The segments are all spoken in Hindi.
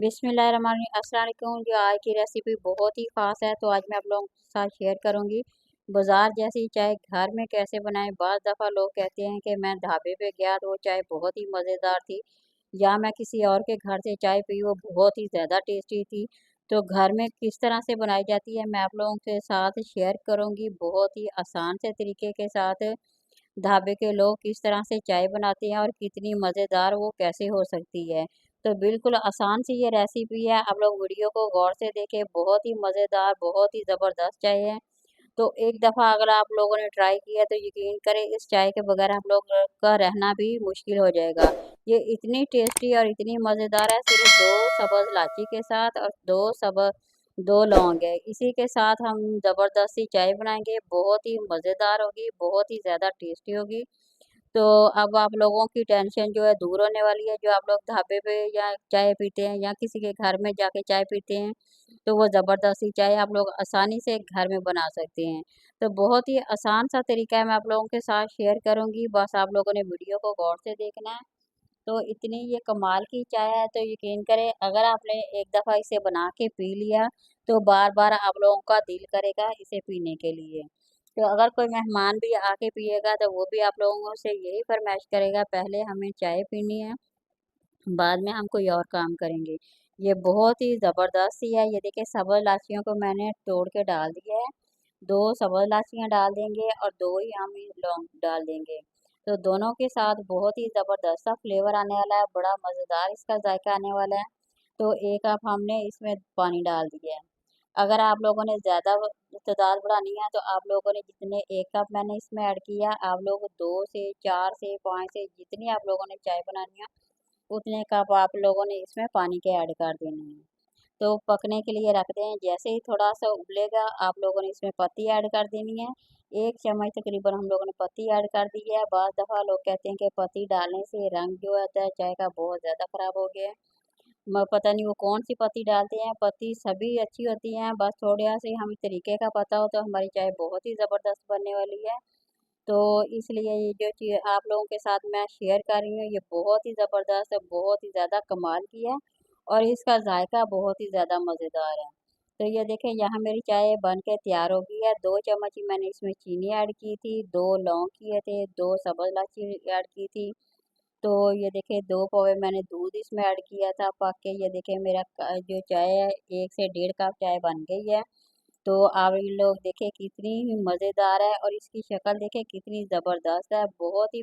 बिस्मिल्लाहिर्रहमानिर्रहीम। अस्सलाम वालेकुम। जो आज की रेसिपी बहुत ही ख़ास है, तो आज मैं आप लोगों के साथ शेयर करूंगी। बाज़ार जैसी चाय घर में कैसे बनाएं। बाज़ दफ़ा लोग कहते हैं कि मैं ढाबे पे गया तो वो चाय बहुत ही मज़ेदार थी, या मैं किसी और के घर से चाय पी वो बहुत ही ज़्यादा टेस्टी थी। तो घर में किस तरह से बनाई जाती है मैं आप लोगों के साथ शेयर करूँगी, बहुत ही आसान से तरीके के साथ। ढाबे के लोग किस तरह से चाय बनाते हैं और कितनी मज़ेदार वो कैसे हो सकती है। तो बिल्कुल आसान सी ये रेसिपी है, आप लोग वीडियो को गौर से देखें। बहुत ही मज़ेदार, बहुत ही ज़बरदस्त चाय है। तो एक दफ़ा अगर आप लोगों ने ट्राई किया तो यकीन करें इस चाय के बगैर हम लोग का रहना भी मुश्किल हो जाएगा। ये इतनी टेस्टी और इतनी मज़ेदार है, सिर्फ 2 सब्ज़ इलायची के साथ और 2 लौंग है। इसी के साथ हम ज़बरदस्त सी चाय बनाएँगे, बहुत ही मज़ेदार होगी, बहुत ही ज़्यादा टेस्टी होगी। तो अब आप लोगों की टेंशन जो है दूर होने वाली है। जो आप लोग ढाबे पे या चाय पीते हैं या किसी के घर में जाके चाय पीते हैं, तो वो ज़बरदस्ती चाय आप लोग आसानी से घर में बना सकते हैं। तो बहुत ही आसान सा तरीका है, मैं आप लोगों के साथ शेयर करूँगी, बस आप लोगों ने वीडियो को गौर से देखना है। तो इतनी ये कमाल की चाय है, तो यकीन करें अगर आपने एक दफ़ा इसे बना के पी लिया, तो बार-बार आप लोगों का दिल करेगा इसे पीने के लिए। तो अगर कोई मेहमान भी आके पिएगा तो वो भी आप लोगों से यही फ़रमाइश करेगा, पहले हमें चाय पीनी है, बाद में हम कोई और काम करेंगे। ये बहुत ही ज़बरदस्त सी है। ये देखिए सब्ज़ इलायचियों को मैंने तोड़ के डाल दिया है। 2 सब्ज़ इलायचियाँ डाल देंगे और 2 ही हम लौंग डाल देंगे। तो दोनों के साथ बहुत ही ज़बरदस्त सा फ्लेवर आने वाला है, बड़ा मज़ेदार इसका जायका आने वाला है। तो 1 कप हमने इसमें पानी डाल दिया है। अगर आप लोगों ने ज़्यादा तादाद बढ़ानी है तो आप लोगों ने जितने 1 कप मैंने इसमें ऐड किया, आप लोग 2 से 4 से 5 से जितनी आप लोगों ने चाय बनानी है, उतने कप आप लोगों ने इसमें पानी के ऐड कर देने हैं। तो पकने के लिए रख दें। जैसे ही थोड़ा-सा उबलेगा, आप लोगों ने इसमें पत्ती ऐड कर देनी है। 1 चम्मच तकरीबन हम लोगों ने पत्ती ऐड कर दी है। बाज़ दफ़ा लोग कहते हैं कि पत्ती डालने से रंग जो होता है चाय का बहुत ज़्यादा ख़राब हो गया है। पता नहीं वो कौन-सी पत्ती डालते हैं, पत्ती सभी अच्छी होती हैं, बस थोड़ा-सा हमें तरीके का पता हो तो हमारी चाय बहुत ही ज़बरदस्त बनने वाली है। तो इसलिए ये जो चीज़ आप लोगों के साथ मैं शेयर कर रही हूँ, ये बहुत ही ज़बरदस्त है, बहुत ही ज़्यादा कमाल की है और इसका जायका बहुत ही ज़्यादा मज़ेदार है। तो ये देखें यहाँ मेरी चाय बन के तैयार हो गई है। 2 चम्मच ही मैंने इसमें चीनी ऐड की थी, 2 लौंग किए थे, 2 सब्ज़ इलायची ऐड की थी। तो ये देखिए 2 पौवे मैंने दूध इसमें ऐड किया था पक के। ये देखिए मेरा जो चाय है 1 से डेढ़ कप चाय बन गई है। तो आप ये लोग देखें कितनी ही मज़ेदार है और इसकी शक्ल देखें कितनी ज़बरदस्त है। बहुत ही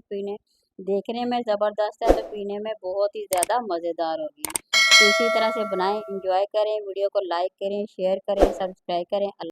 देखने में ज़बरदस्त है तो पीने में बहुत ही ज़्यादा मज़ेदार होगी। तो इसी तरह से बनाएँ, एंजॉय करें, वीडियो को लाइक करें, शेयर करें, सब्सक्राइब करें।